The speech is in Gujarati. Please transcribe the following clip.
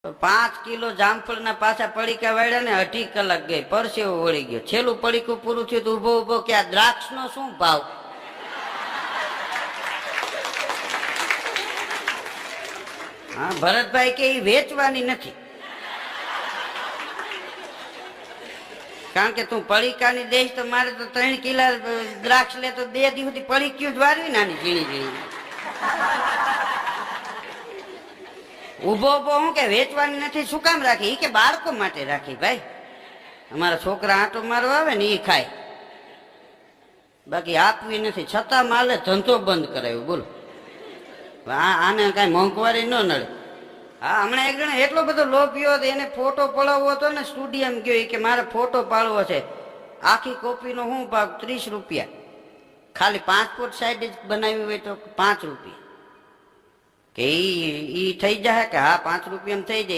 5 કિલો જામફળના પાછા પડીકા વાળ્યા ને 2.5 કલાક ગઈ, પરસેવો વળી ગયો. છેલ્લું પડીકું પૂરું થયું તો ઉભો ઉભો કે આ દ્રાક્ષનો શું ભાવ? હા, ભરતભાઈ કે એ વેચવાની નથી, કારણ કે તું પડીકાની દેશ તો મારે તો 3 કિલા દ્રાક્ષ લે તો 2 દિવસ સુધી પડીક્યું જ વારવી નાની ઝીણી ઝીણી. ઉભો ઉભો હું કે વેચવાની નથી, શું કામ રાખી? કે બાળકો માટે રાખી ભાઈ, અમારા છોકરા આંટો મારવા આવે ને એ ખાય, બાકી આપવી નથી. છતાં માલે ધંધો બંધ કરાવ્યો. બોલો, આને કઈ મોંઘવારી ન નડે. હા, હમણાં એક જણ એટલો બધો લોભ્યો હતો, એને ફોટો પડાવવો હતો ને સ્ટુડિયમ ગયો કે મારે ફોટો પાડવો છે. આખી કોપીનો શું ભાવ? 30 રૂપિયા. ખાલી પાસપોર્ટ સાઈઝ જ બનાવી હોય તો 5 રૂપિયા. કે ઈ થઈ જાય કે હા 5 રૂપિયામાં થઈ જાય.